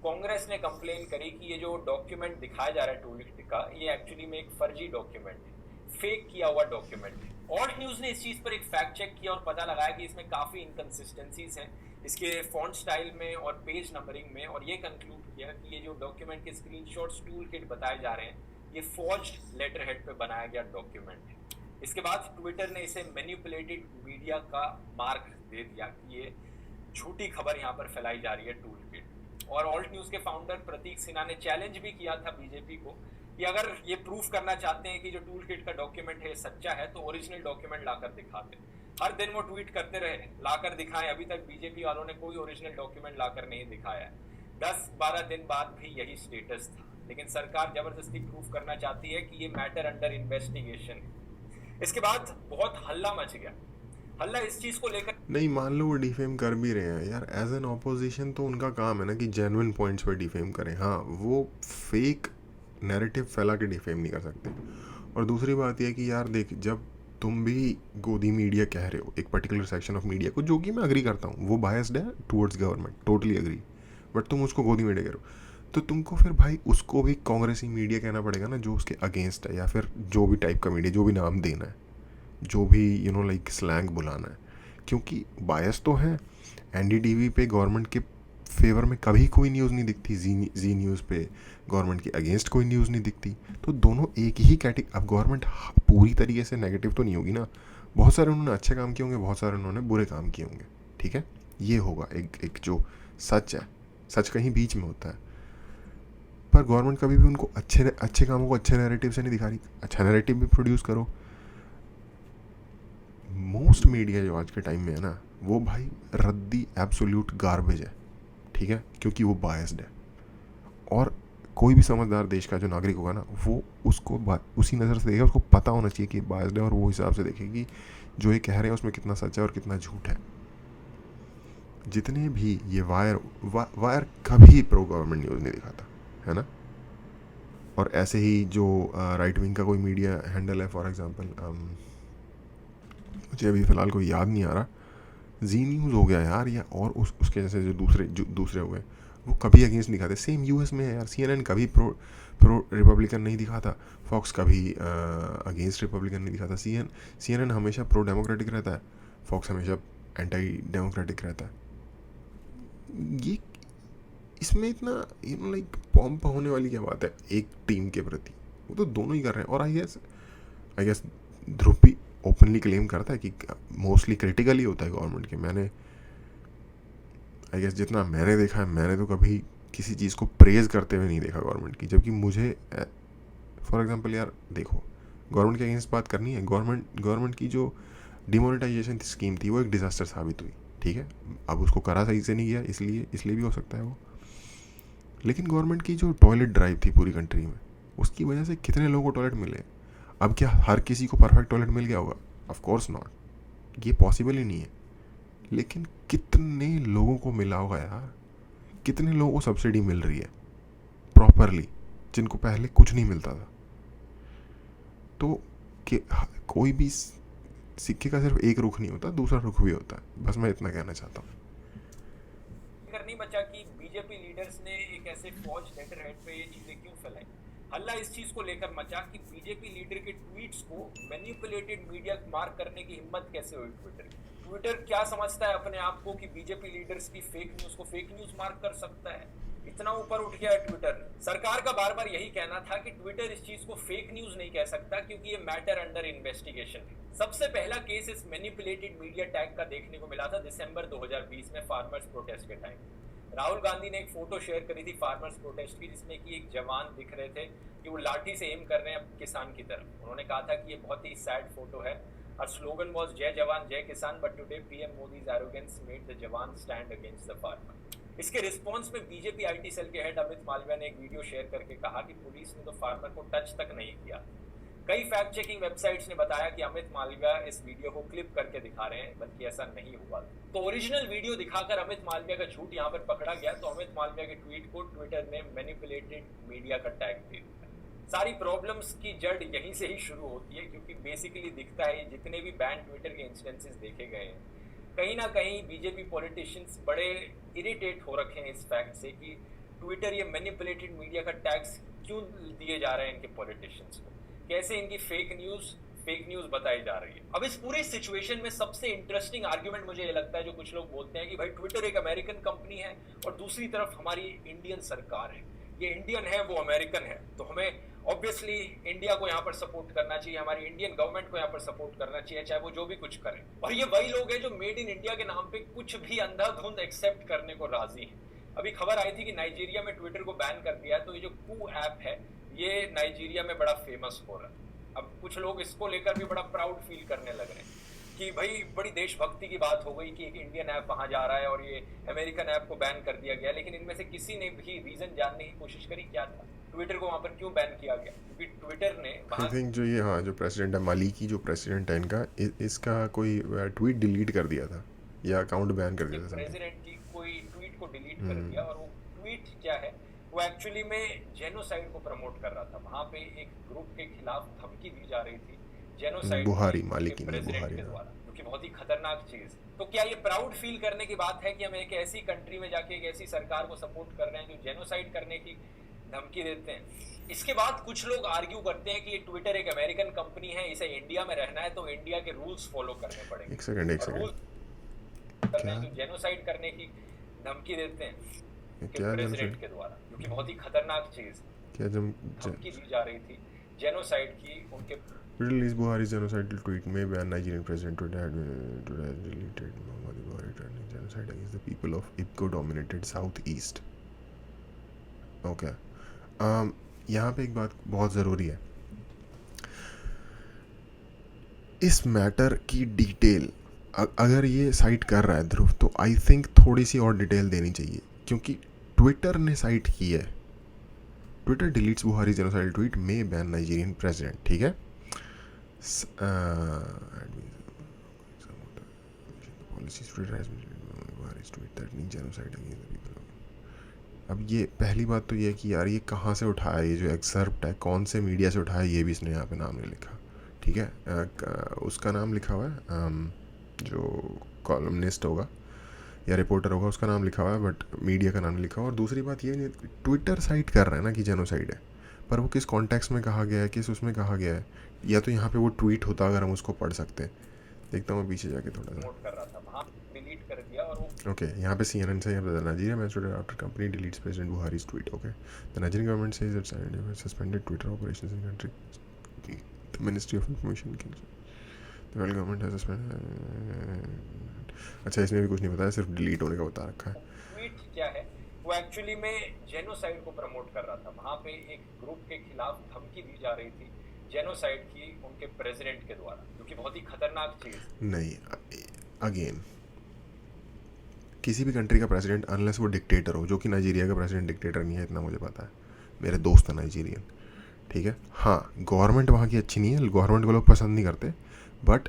S2: कांग्रेस ने कंप्लेन करी कि ये जो डॉक्यूमेंट दिखाया जा रहा है टूल किट का, ये एक्चुअली में एक फर्जी डॉक्यूमेंट है, फेक किया हुआ डॉक्यूमेंट है। ऑल्ट न्यूज ने इस चीज पर एक फैक्ट चेक किया और पता लगाया कि इसमें काफी इनकंसिस्टेंसीज हैं इसके फॉन्ट स्टाइल में और पेज नंबरिंग में, और ये कंक्लूड किया कि ये जो डॉक्यूमेंट के स्क्रीनशॉट्स टूल किट बताए जा रहे हैं, ये फॉर्ज्ड लेटर हेड पे बनाया गया डॉक्यूमेंट है। इसके बाद ट्विटर ने इसे मैनिपुलेटेड मीडिया का मार्क दे दिया कि ये झूठी खबर यहाँ पर फैलाई जा रही है टूल किट। और ऑल्ट न्यूज के फाउंडर प्रतीक सिन्हा ने चैलेंज भी किया था बीजेपी को कि अगर ये प्रूफ करना चाहते हैं कि जो टूल किट का डॉक्यूमेंट है सच्चा है तो ओरिजिनल डॉक्यूमेंट लाकर दिखाते। हर दिन वो ट्वीट करते रहे, लाकर दिखाएं। अभी तक बीजेपी वालों ने कोई ओरिजिनल डॉक्यूमेंट लाकर नहीं दिखाया है। 10-12 दिन बाद भी यही स्टेटस था, लेकिन सरकार जबरदस्ती प्रूफ करना चाहती है कि ये मैटर अंडर इन्वेस्टिगेशन है। इसके बाद बहुत हल्ला मच गया। हल्ला इस चीज को लेकर
S1: नहीं, मान लो वो डिफेम कर भी रहे हैं यार, एज एन ऑपोजिशन तो उनका काम है ना कि जेन्युइन पॉइंट्स पर डिफेम करें। हाँ, वो फेक नैरेटिव फैला के डिफेम नहीं कर सकते। और दूसरी बात यह कि यार देख, जब तुम भी गोदी मीडिया कह रहे हो एक पर्टिकुलर सेक्शन ऑफ मीडिया को, जो कि मैं अग्री करता हूँ वो बायस्ड है towards government, totally agree, but तुम उसको गोदी मीडिया करो तो तुमको फिर भाई उसको भी कांग्रेसी मीडिया कहना पड़ेगा ना, जो उसके अगेंस्ट है, या फिर जो भी टाइप का मीडिया, जो भी नाम देना है, जो भी लाइक स्लैंग बुलाना है, क्योंकि बायस तो है। एनडीटीवी पे गवर्नमेंट के फेवर में कभी कोई न्यूज़ नहीं दिखती, जी न्यूज़ पे गवर्नमेंट के अगेंस्ट कोई न्यूज़ नहीं दिखती, तो दोनों एक ही कैटेगरी। अब गवर्नमेंट पूरी तरीके से नेगेटिव तो नहीं होगी ना, बहुत सारे उन्होंने अच्छे काम किए होंगे, बहुत सारे उन्होंने बुरे काम किए होंगे, ठीक है, ये होगा एक जो सच है, सच कहीं बीच में होता है। पर गवर्नमेंट कभी भी उनको अच्छे कामों को अच्छे नैरेटिव से नहीं दिखा रही। अच्छा नैरेटिव भी प्रोड्यूस करो। मोस्ट मीडिया जो आज के टाइम में है ना, वो भाई रद्दी एब्सोल्यूट गार्बेज है, ठीक है, क्योंकि वो बायस्ड है। और कोई भी समझदार देश का जो नागरिक होगा ना, वो उसको उसी नज़र से देखेगा, उसको पता होना चाहिए कि बायस्ड है, और वो हिसाब से देखेगी जो ये कह रहे हैं उसमें कितना सच है और कितना झूठ है। जितने भी ये वायर कभी प्रो गवर्नमेंट न्यूज़ नहीं दिखाता है ना। और ऐसे ही जो राइट विंग का कोई मीडिया हैंडल है, फॉर एग्जांपल मुझे अभी फ़िलहाल कोई याद नहीं आ रहा, जी न्यूज़ हो गया यार, या और उसके जैसे जो दूसरे हो गए, वो कभी अगेंस्ट नहीं दिखाते। सेम यूएस में है यार, CNN कभी प्रो रिपब्लिकन नहीं दिखाता, फॉक्स कभी अगेंस्ट रिपब्लिकन नहीं दिखाता, CNN हमेशा प्रो डेमोक्रेटिक रहता है, फॉक्स हमेशा एंटी डेमोक्रेटिक रहता है। ये इसमें इतना लाइक पॉम्प होने वाली क्या बात है एक टीम के प्रति, वो तो दोनों ही कर रहे हैं। और आई गेस ध्रुव भी ओपनली क्लेम करता है कि मोस्टली क्रिटिकल ही होता है गवर्नमेंट के। मैंने आई गेस जितना मैंने देखा है, मैंने तो कभी किसी चीज़ को प्रेज करते हुए नहीं देखा गवर्नमेंट की, जबकि मुझे फॉर एग्जांपल यार देखो, गवर्नमेंट के अगेंस्ट बात करनी है, गवर्नमेंट की जो डिमोनेटाइजेशन स्कीम थी वो एक डिज़ास्टर साबित हुई, ठीक है, अब उसको करा सही से नहीं गया, इसलिए भी हो सकता है वो। लेकिन गवर्नमेंट की जो टॉयलेट ड्राइव थी पूरी कंट्री में, उसकी वजह से कितने लोगों को टॉयलेट मिले। अब क्या हर किसी को परफेक्ट टॉयलेट मिल गया होगा? ऑफ कोर्स नॉट, ये पॉसिबल ही नहीं है। लेकिन कितने लोगों को मिला होगा यार, कितने लोगों को सब्सिडी मिल रही है प्रॉपरली, जिनको पहले कुछ नहीं मिलता था। तो कोई भी सिक्के का सिर्फ एक रुख नहीं होता, दूसरा रुख भी होता है। बस मैं इतना कहना चाहता हूँ।
S2: नहीं बचा कि बीजेपी लीडर्स ने एक ऐसे फौज लेटर हेड पे ये चीजें क्यों फैलाई। हल्ला इस चीज को लेकर मचा कि बीजेपी लीडर के ट्वीट्स को मैनिपुलेटेड मीडिया मार्क करने की हिम्मत कैसे हुई ट्विटर क्या समझता है अपने आप को कि बीजेपी लीडर्स की फेक न्यूज को फेक न्यूज मार्क कर सकता है? इतना ऊपर उठ गया है ट्विटर। सरकार का बार बार यही कहना था कि ट्विटर इस चीज को फेक न्यूज नहीं कह सकता क्योंकि ये मैटर अंडर इन्वेस्टिगेशन है। सबसे पहला केस इस मैनिपुलेटेड मीडिया टैग का देखने को मिला था दिसंबर 2020 में फार्मर्स प्रोटेस्ट के टाइम। राहुल गांधी ने एक फोटो शेयर करी थी फार्मर्स प्रोटेस्ट की, जिसमें कि एक जवान दिख रहे थे कि वो लाठी से एम कर रहे हैं किसान की तरफ। उन्होंने कहा था कि ये बहुत ही सैड फोटो है। Our slogan was जय जवान जय किसान, but today PM Modi's arrogance made the जवान stand against the farmer। इसके रिस्पॉन्स में बीजेपी आईटी सेल के हेड अमित मालविया ने एक वीडियो शेयर करके कहा कि पुलिस ने तो फार्मर को टच तक नहीं किया। कई फैक्ट चेकिंग वेबसाइट्स ने बताया कि अमित मालविया इस वीडियो को क्लिप करके दिखा रहे हैं, बल्कि ऐसा नहीं हुआ। तो ओरिजिनल वीडियो दिखाकर अमित मालविया का झूठ यहाँ पर पकड़ा गया, तो अमित मालविया के ट्वीट को ट्विटर ने मैनिपुलेटेड मीडिया का टैग दे दिया। सारी प्रॉब्लम्स की जड़ यहीं से ही शुरू होती है, क्योंकि बेसिकली दिखता है जितने भी बैन ट्विटर के इंस्टेंसेस देखे गए हैं, कहीं ना कहीं बीजेपी पॉलिटिशियंस बड़े इरिटेट हो रखे हैं इस फैक्ट से कि ट्विटर ये मैनिपुलेटेड मीडिया का टैग्स क्यों दिए जा रहे हैं इनके पॉलिटिशियंस को, कैसे इनकी फेक न्यूज बताई जा रही है। अब इस पूरे सिचुएशन में सबसे इंटरेस्टिंग आर्ग्यूमेंट मुझे ये लगता है, जो कुछ लोग बोलते हैं कि भाई ट्विटर एक अमेरिकन कंपनी है और दूसरी तरफ हमारी इंडियन सरकार है, ये इंडियन है वो अमेरिकन है, तो हमें ऑब्वियसली इंडिया को यहाँ पर सपोर्ट करना चाहिए, हमारी इंडियन गवर्नमेंट को यहाँ पर सपोर्ट करना चाहिए, चाहे वो जो भी कुछ करे। और ये वही लोग हैं जो मेड इन इंडिया के नाम पे कुछ भी अंधाधुंध एक्सेप्ट करने को राजी हैं। अभी खबर आई थी कि नाइजीरिया में ट्विटर को बैन कर दिया है, तो ये जो कू ऐप है ये नाइजीरिया में बड़ा फेमस हो रहा है। अब कुछ लोग इसको लेकर भी बड़ा प्राउड फील करने लग रहे हैं कि भाई बड़ी देशभक्ति की बात हो गई कि एक इंडियन ऐप वहां जा रहा है और ये अमेरिकन ऐप को बैन कर दिया गया। लेकिन इनमें से किसी ने भी रीजन जानने की कोशिश करी क्या था, ट्विटर को वहां पर क्यों बैन किया गया? क्योंकि ट्विटर ने
S1: आई थिंक जो ये जो प्रेसिडेंट है मालिकी, जो प्रेसिडेंट है इनका, इसका कोई ट्वीट डिलीट कर दिया था या अकाउंट बैन कर दिया था।
S2: प्रेसिडेंट की कोई ट्वीट को डिलीट कर दिया, और वो ट्वीट क्या है, वो एक्चुअली में जेनोसाइड को प्रमोट कर रहा था। वहां पे एक ग्रुप के खिलाफ धमकी दी जा रही थी जेनोसाइड
S1: बुहारी, मालिकी नहीं,
S2: प्रेसिडेंट
S1: बुहारी
S2: के द्वारा, जो कि बहुत ही खतरनाक चीज। तो क्या ये प्राउड फील करने की बात है कि हम एक ऐसी कंट्री में जाके एक ऐसी सरकार को सपोर्ट कर रहे हैं जो जेनोसाइड करने की धमकी देते हैं? इसके बाद कुछ लोग आर्ग्यू करते हैं कि ये ट्विटर एक अमेरिकन कंपनी है, इसे इंडिया में रहना है तो इंडिया के रूल्स फॉलो करने पड़ेंगे।
S1: एक सेकंड
S2: जो जेनोसाइड करने की धमकी देते हैं प्रेसिडेंट के द्वारा, जो कि बहुत ही खतरनाक चीज,
S1: क्या
S2: धमकी दी जा रही थी जेनोसाइड की। उनके
S1: release Buhari's genocidal tweet may ban Nigerian president to have deleted Muhammad Buhari threatening genocide against the people of Igbo-dominated southeast. Okay. यहाँ पे एक बात बहुत ज़रूरी है, इस मैटर की डिटेल अगर ये साइट कर रहा है ध्रुव, तो आई थिंक थोड़ी सी और डिटेल देनी चाहिए, क्योंकि ट्विटर ने साइट की है। ट्विटर डिलीट्स बुहारी जेनोसाइडल ट्वीट मे बैन नाइजीरियन प्रेसिडेंट, ठीक है। अब ये पहली बात तो ये है कि यार ये कहाँ से उठाया, ये जो एक्सर्प्ट है कौन से मीडिया से उठाया, ये भी इसने यहाँ पे नाम नहीं लिखा, ठीक है। उसका नाम लिखा हुआ है, जो कॉलमनिस्ट होगा या रिपोर्टर होगा उसका नाम लिखा हुआ है, बट मीडिया का नाम नहीं लिखा हुआ। और दूसरी बात ये, ट्विटर साइट कर रहा है ना कि जेनोसाइड है, पर वो किस कॉन्टेक्स्ट में कहा गया है, किस उसमें कहा गया है, या तो यहाँ पे वो ट्वीट होता अगर हम उसको पढ़ सकते हैं। देखता हूँ मैं पीछे जाके थोड़ा सा।
S2: कर रहा था वहाँ डिलीट कर दिया और वो
S1: ओके, यहाँ पे CNN से नाइजीरिया में after company deletes president Buhari's tweet. Okay, the Nigerian government says it's suspended Twitter operations in country. The ministry of information the federal government has suspended. अच्छा, इसमें भी कुछ नहीं बताया, सिर्फ डिलीट होने का बता रखा है।
S2: ट्वीट क्या है, वो एक्चुअली में जेनोसाइड को प्रमोट कर रहा था। वहाँ पे एक ग्रुप के खिलाफ धमकी दी जा रही थी जेनोसाइड की उनके प्रेसिडेंट के द्वारा, जो कि बहुत ही खतरनाक चीज।
S1: नहीं, अगेन किसी भी कंट्री का प्रेसिडेंट अनलेस वो डिक्टेटर हो, जो कि नाइजीरिया का प्रेसिडेंट डिक्टेटर नहीं है, इतना मुझे पता है, मेरे दोस्त है नाइजीरियन, ठीक है। हाँ, गवर्नमेंट वहाँ की अच्छी नहीं है, गवर्नमेंट को लोग पसंद नहीं करते, बट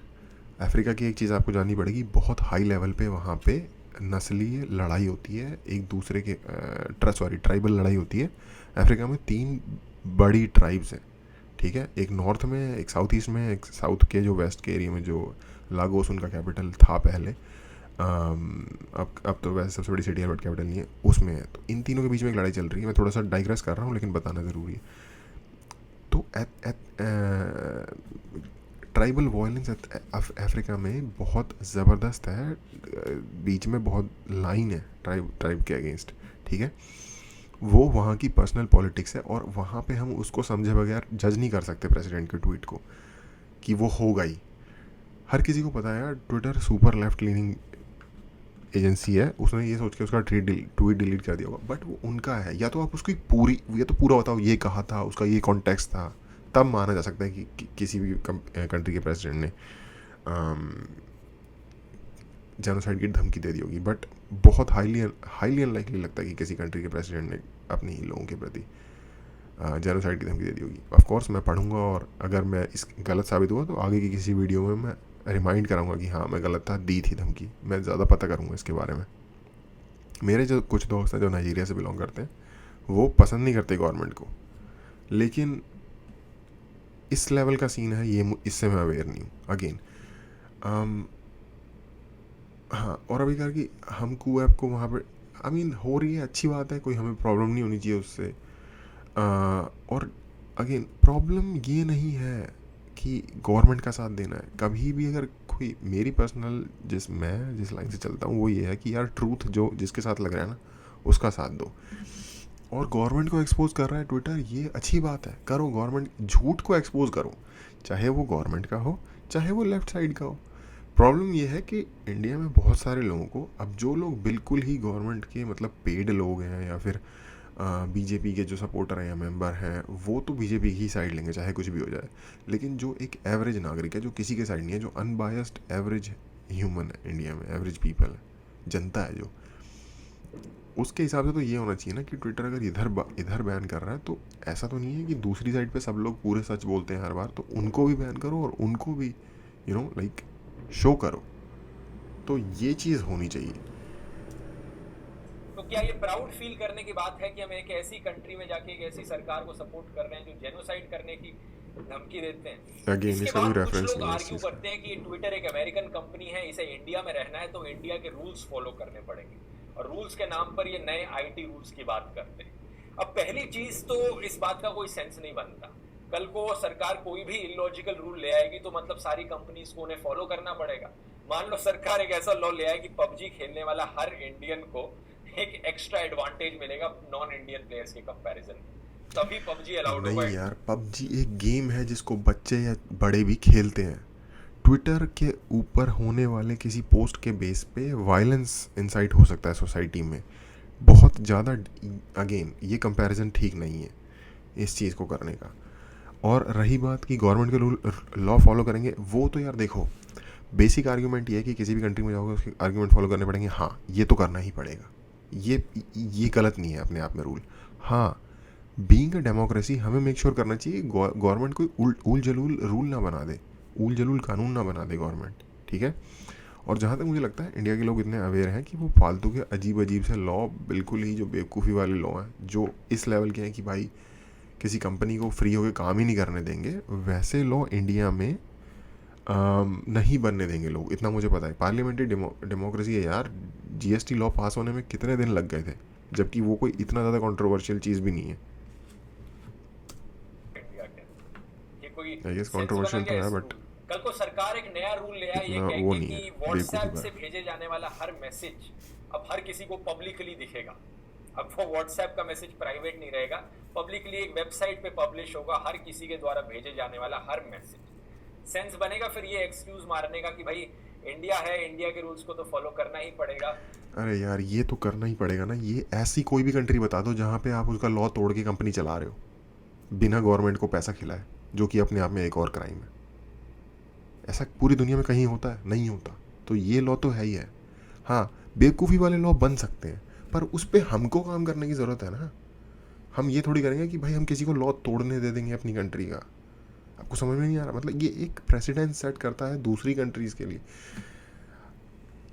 S1: अफ्रीका की एक चीज़ आपको जाननी पड़ेगी, बहुत हाई लेवल पे वहाँ पे नस्लीय लड़ाई होती है, एक दूसरे के ट्राइबल लड़ाई होती है। अफ्रीका में 3 बड़ी ट्राइब्स हैं, ठीक है, एक नॉर्थ में, एक साउथ ईस्ट में, एक साउथ के जो वेस्ट के एरिया में जो लागोस उनका कैपिटल था पहले, अब तो वैसे सबसे बड़ी सिटी है बट कैपिटल नहीं है, उसमें है। तो इन तीनों के बीच में एक लड़ाई चल रही है, मैं थोड़ा सा डाइग्रेस कर रहा हूँ लेकिन बताना ज़रूरी है। तो ट्राइबल वायलेंस अफ्रीका में बहुत ज़बरदस्त है, बीच में बहुत लाइन है ट्राइब के अगेंस्ट, ठीक है। वो वहाँ की पर्सनल पॉलिटिक्स है और वहाँ पे हम उसको समझे बगैर जज नहीं कर सकते प्रेसिडेंट के ट्वीट को कि वो होगा ही। हर किसी को पता है यार, Twitter super left leaning agency है, उसने ये सोच के उसका ट्वीट डिलीट कर दिया होगा, बट वो उनका है। या तो आप उसकी या तो पूरा बताओ ये कहा था, उसका ये कॉन्टेक्स्ट था, तब माना जा सकता है कि किसी भी कंट्री के प्रेसिडेंट ने जेनोसाइड की धमकी दे दी होगी। बट बहुत हाईली अनलाइकली लगता है कि किसी कंट्री के प्रेसिडेंट ने अपने ही लोगों के प्रति जेनोसाइड की धमकी दे दी होगी। ऑफ कोर्स मैं पढ़ूंगा और अगर मैं इस गलत साबित हुआ तो आगे की किसी वीडियो में मैं रिमाइंड कराऊंगा कि हाँ मैं गलत था, दी थी धमकी, मैं ज़्यादा पता करूँगा इसके बारे में। मेरे जो कुछ दोस्त हैं जो नाइजीरिया से बिलोंग करते हैं, वो पसंद नहीं करते गवर्नमेंट को, लेकिन इस लेवल का सीन है ये, इससे मैं अवेयर नहीं हूँ अगेन। हाँ, और अभी कहा कि हम ऐप को वहाँ पर हो रही है, अच्छी बात है, कोई हमें प्रॉब्लम नहीं होनी चाहिए उससे। और अगेन प्रॉब्लम ये नहीं है कि गवर्नमेंट का साथ देना है। कभी भी अगर कोई मेरी पर्सनल जिस लाइन से चलता हूँ वो ये है कि यार ट्रूथ जो जिसके साथ लग रहा है ना उसका साथ दो। और गवर्नमेंट को एक्सपोज कर रहा है ट्विटर, ये अच्छी बात है, करो, गवर्नमेंट झूठ को एक्सपोज करो, चाहे वो गवर्नमेंट का हो चाहे वो लेफ्ट साइड का हो। प्रॉब्लम ये है कि इंडिया में बहुत सारे लोगों को, अब जो लोग बिल्कुल ही गवर्नमेंट के मतलब पेड लोग हैं या फिर बीजेपी के जो सपोर्टर हैं या मेंबर हैं, वो तो बीजेपी की साइड लेंगे चाहे कुछ भी हो जाए। लेकिन जो एक एवरेज नागरिक है जो किसी के साइड नहीं है, जो अनबायस्ड एवरेज ह्यूमन है इंडिया में, एवरेज पीपल है, जनता है जो, उसके हिसाब से तो ये होना चाहिए ना कि ट्विटर अगर इधर बैन कर रहा है तो ऐसा तो नहीं है कि दूसरी साइड पे सब लोग पूरे सच बोलते हैं हर बार, तो उनको भी बैन करो और उनको भी लाइक शो करो। तो ये चीज़ होनी चाहिए।
S2: तो क्या ये प्राउड फील करने की बात है कि हम एक ऐसी कंट्री में जाके एक ऐसी सरकार को सपोर्ट कर रहे हैं जो जेनोसाइड करने की धमकी देते हैं?
S1: अगेन इसका कोई रेफरेंस नहीं है।
S2: आर्ग्यू करते हैं कि ट्विटर एक अमेरिकन कंपनी है, इसे इंडिया में रहना है तो इंडिया के रूल्स फॉलो करने पड़ेंगे, और रूल्स के नाम पर ये नए आईटी रूल्स की बात करते हैं। अब पहली चीज तो इस बात का कोई सेंस नहीं बनता। कल को सरकार कोई भी इलॉजिकल रूल ले आएगी तो मतलब सारी कंपनीज को उन्हें फॉलो करना पड़ेगा। मान लो सरकार एक ऐसा लॉ ले आए कि पबजी खेलने वाला हर इंडियन को एक एक्स्ट्रा एडवांटेज मिलेगा नॉन इंडियन प्लेयर्स के कंपैरिजन में, तभी पबजी अलाउड होगा।
S1: नहीं यार, पबजी एक गेम है जिसको बच्चे या बड़े भी खेलते हैं। ट्विटर के ऊपर होने वाले किसी पोस्ट के बेस पे वायलेंस इंसाइट हो सकता है सोसाइटी में बहुत ज़्यादा। अगेन ये कंपैरिजन ठीक नहीं है इस चीज़ को करने का। और रही बात कि गवर्नमेंट के रूल लॉ फॉलो करेंगे, वो तो यार देखो, बेसिक आर्ग्यूमेंट ये है कि किसी भी कंट्री में जाओगे उसके आर्ग्यूमेंट फॉलो करने पड़ेंगे। हाँ, ये तो करना ही पड़ेगा, ये गलत नहीं है अपने आप में रूल। हाँ, बीइंग अ डेमोक्रेसी हमें मेक श्योर करना चाहिए गवर्नमेंट कोई ऊल जलूल रूल ना बना दे, ऊल जलूल कानून ना बना दे गवर्नमेंट, ठीक है। और जहाँ तक मुझे लगता है इंडिया के लोग इतने अवेयर हैं कि वो फालतू के अजीब से लॉ, बिल्कुल ही जो बेवकूफ़ी वाले लॉ हैं जो इस लेवल के हैं कि भाई किसी कंपनी को फ्री होकर काम ही नहीं करने देंगे, वैसे लॉ इंडिया में नहीं बनने देंगे लोग, इतना मुझे पता है। पार्लियामेंट्री डेमोक्रेसी है यार, जीएसटी लॉ पास होने में कितने दिन लग गए थे, जबकि वो कोई इतना ज़्यादा कंट्रोवर्शियल चीज़ भी नहीं है। आई गेस कंट्रोवर्शियल तो है, बट
S2: कल को सरकार एक नया रूल ले आए ये कह के कि व्हाट्सएप से भेजे जाने वाला हर मैसेज अब हर किसी को पब्लिकली दिखेगा। अब वो व्हाट्सएप का मैसेज प्राइवेट नहीं रहेगा, पब्लिकली एक वेबसाइट पे पब्लिश होगा हर किसी के द्वारा भेजे जाने वाला हर मैसेज। सेंस बनेगा फिर ये एक्सक्यूज मारने का कि भाई इंडिया है, इंडिया के रूल्स को तो फॉलो करना ही पड़ेगा।
S1: अरे यार, ये तो करना ही पड़ेगा ना। ये ऐसी कोई भी कंट्री बता दो जहाँ पे आप उसका लॉ तोड़ के कंपनी चला रहे हो बिना गवर्नमेंट को पैसा खिलाए, जो कि अपने आप में एक और क्राइम है। ऐसा पूरी दुनिया में कहीं होता है? नहीं होता। तो ये लॉ तो है ही है। हाँ, बेवकूफ़ी वाले लॉ बन सकते हैं, पर उस पर हमको काम करने की ज़रूरत है ना। हम ये थोड़ी करेंगे कि भाई हम किसी को लॉ तोड़ने दे देंगे अपनी कंट्री का। आपको समझ में नहीं आ रहा? मतलब ये एक प्रेसिडेंट सेट करता है दूसरी कंट्रीज़ के लिए।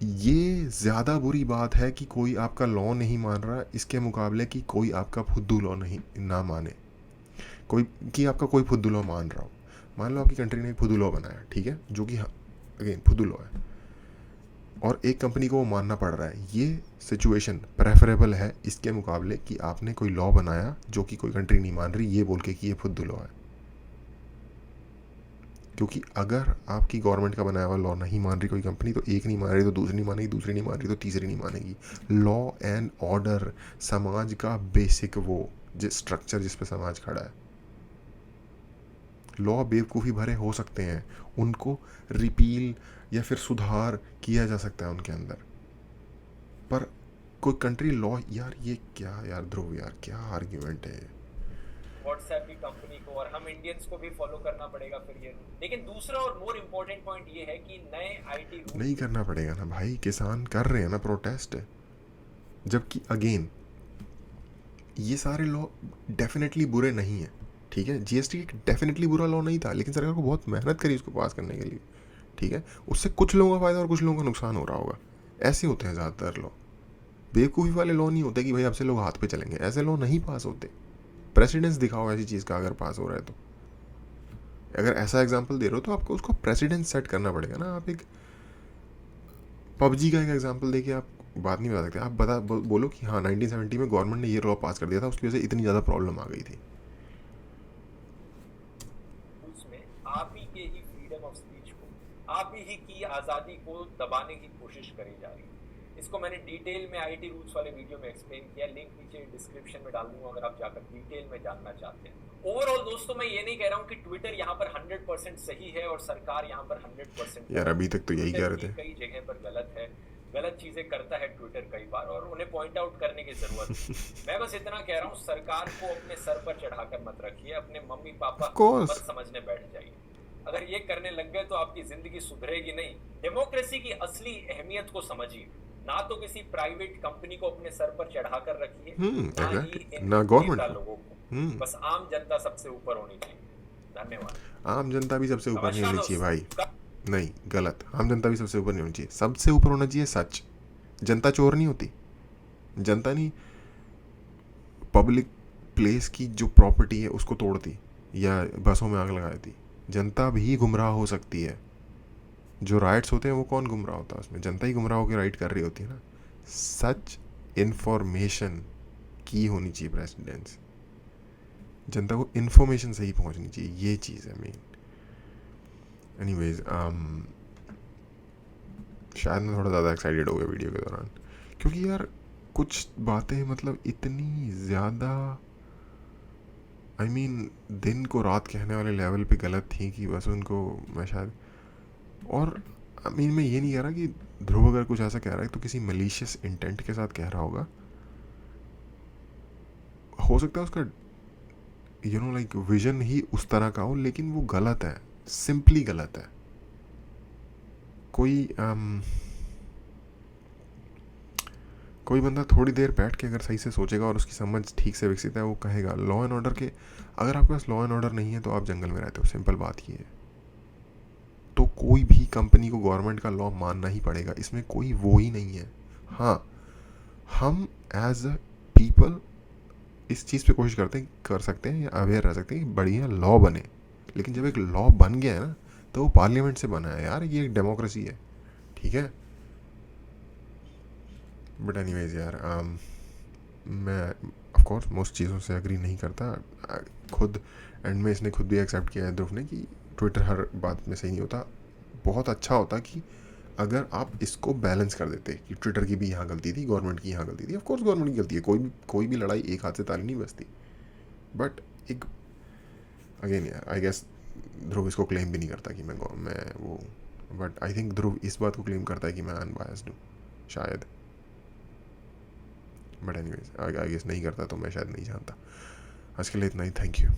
S1: ये ज़्यादा बुरी बात है कि कोई आपका लॉ नहीं मान रहा, इसके मुकाबले कि कोई आपका फुद्दू लॉ नहीं ना माने, कोई कि आपका कोई फुद्दू लॉ मान रहा हो। मान लो आपकी कंट्री ने एक फुद्दू लॉ बनाया, ठीक है, जो कि अगेन फुद्दू लॉ है, और एक कंपनी को वो मानना पड़ रहा है। ये सिचुएशन प्रेफरेबल है इसके मुकाबले कि आपने कोई लॉ बनाया जो कि कोई कंट्री नहीं मान रही, ये बोल के कि ये फुद्दू लॉ है। क्योंकि अगर आपकी गवर्नमेंट का बनाया हुआ लॉ नहीं मान रही कोई कंपनी, तो एक नहीं मान रही तो दूसरी नहीं मानेगी, दूसरी नहीं मान रही तो तीसरी नहीं मानेगी। लॉ एंड ऑर्डर समाज का बेसिक वो जिस स्ट्रक्चर जिस पे समाज खड़ा है। लॉ बेवकूफ़ी भरे हो सकते हैं, उनको रिपील या फिर सुधार किया जा सकता है उनके अंदर, पर कोई कंट्री लॉ, यार ये क्या यार ध्रुव, यार क्या आर्ग्यूमेंट है।
S2: व्हाट्सएप की कंपनी को और हम इंडियंस को भी फॉलो करना पड़ेगा फिर ये। लेकिन दूसरा और मोर इम्पोर्टेंट पॉइंट ये है कि नए आईटी रूल
S1: नहीं करना पड़ेगा ना भाई, किसान कर रहे हैं ना प्रोटेस्ट, जबकि अगेन ये सारे लॉ डेफिनेटली बुरे नहीं है, ठीक है। जीएसटी एक डेफिनेटली बुरा लॉ नहीं था, लेकिन सरकार को बहुत मेहनत करी उसको पास करने के लिए, ठीक है। उससे कुछ लोगों का फ़ायदा और कुछ लोगों का नुकसान हो रहा होगा। ऐसे होते हैं ज़्यादातर लॉ, बेवकूफ़ी वाले लॉ नहीं होते कि भाई आपसे लोग हाथ पे चलेंगे, ऐसे लॉ नहीं पास होते। प्रेसिडेंस दिखाओ ऐसी चीज़ का अगर पास हो रहा है तो। अगर ऐसा एग्जाम्पल दे रहे हो तो आपको उसको प्रेसिडेंस सेट करना पड़ेगा ना। आप एक पबजी का एक एग्जाम्पल देके आप बात नहीं बता सकते। आप बोलो कि हाँ 1970 में गवर्नमेंट ने ये लॉ पास कर दिया था, उसकी वजह से इतनी ज़्यादा प्रॉब्लम आ गई थी।
S2: उसमें आप ही के ही फ्रीडम ऑफ स्पीच को, आप ही की आज़ादी को दबाने की कोशिश करी जा रही है। इसको मैंने डिटेल में आईटी रूल्स वाले वीडियो में एक्सप्लेन किया, लिंक नीचे डिस्क्रिप्शन में डाल दूंगा अगर आप जाकर डिटेल में जानना चाहते हैं। ओवरऑल दोस्तों मैं ये नहीं कह रहा हूँ कि ट्विटर यहाँ पर 100% सही है और सरकार यहाँ पर 100%
S1: यार अभी तक तो यही कह रहे थे।
S2: कई जगह पर गलत है, गलत चीजें करता है ट्विटर कई बार और उन्हें पॉइंट आउट करने की जरूरत है। मैं बस इतना कह रहा हूँ, सरकार को अपने सर पर चढ़ाकर मत रखिए, अपने मम्मी पापा मत समझने बैठ जाइए। अगर ये करने लग गए तो आपकी जिंदगी सुधरेगी नहीं। डेमोक्रेसी की असली अहमियत को समझिए, ना तो किसी प्राइवेट कंपनी को अपने सर पर चढ़ाकर रखिए, ना ही
S1: ना गवर्नमेंट
S2: लोगों को। बस आम जनता सबसे ऊपर होनी चाहिए। धन्यवाद।
S1: आम जनता भी सबसे ऊपर नहीं होनी चाहिए भाई, नहीं गलत। आम जनता भी सबसे ऊपर नहीं होनी चाहिए, सबसे ऊपर होना चाहिए सच। जनता चोर नहीं होती, जनता नहीं पब्लिक प्लेस की जो प्रॉपर्टी है उसको तोड़ती या बसों में आग लगा देती। जनता भी गुमराह हो सकती है। जो राइट्स होते हैं वो कौन गुमराह होता है उसमें? जनता ही गुमराह होकर राइट कर रही होती है ना। सच इन्फॉर्मेशन की होनी चाहिए प्रेसिडेंस, जनता को इन्फॉर्मेशन सही पहुंचनी चाहिए, ये चीज़ है मेन। एनीवेज शायद मैं थोड़ा ज़्यादा एक्साइटेड हो गया वीडियो के दौरान, क्योंकि यार कुछ बातें मतलब इतनी ज़्यादा दिन को रात कहने वाले लेवल पे गलत थी कि बस उनको मैं शायद, और मैं ये नहीं कह रहा कि ध्रुव अगर कुछ ऐसा कह रहा है तो किसी मलिशियस इंटेंट के साथ कह रहा होगा। हो सकता है उसका विजन ही उस तरह का हो, लेकिन वो गलत है, सिंपली गलत है। कोई बंदा थोड़ी देर बैठ के अगर सही से सोचेगा और उसकी समझ ठीक से विकसित है, वो कहेगा लॉ एंड ऑर्डर के, अगर आपके पास लॉ एंड ऑर्डर नहीं है तो आप जंगल में रहते हो, सिंपल बात ये है। तो कोई भी कंपनी को गवर्नमेंट का लॉ मानना ही पड़ेगा, इसमें कोई वो ही नहीं है। हाँ, हम एज अ पीपल इस चीज़ पे कोशिश कर सकते हैं या अवेयर रह सकते हैं कि बढ़िया लॉ बने, लेकिन जब एक लॉ बन गया है ना तो वो पार्लियामेंट से बना है यार, ये एक डेमोक्रेसी है, ठीक है। बट एनीवेज यार मैं ऑफ कोर्स मोस्ट चीज़ों से एग्री नहीं करता खुद, एंड में इसने खुद भी एक्सेप्ट किया है ध्रुव ने कि ट्विटर हर बात में सही नहीं होता। बहुत अच्छा होता कि अगर आप इसको बैलेंस कर देते कि ट्विटर की भी यहाँ गलती थी, गवर्नमेंट की यहाँ गलती थी। ऑफ कोर्स गवर्नमेंट की गलती है, कोई भी लड़ाई एक हाथ से ताली नहीं बजती। बट एक अगेन यार आई गेस ध्रुव इसको क्लेम भी नहीं करता कि मैं वो, बट आई थिंक ध्रुव इस बात को क्लेम करता है कि मैं अनबायस्ड हूँ शायद। बट एनीवेज आई गेस नहीं करता तो मैं शायद नहीं जानता। आज के लिए इतना ही, थैंक यू।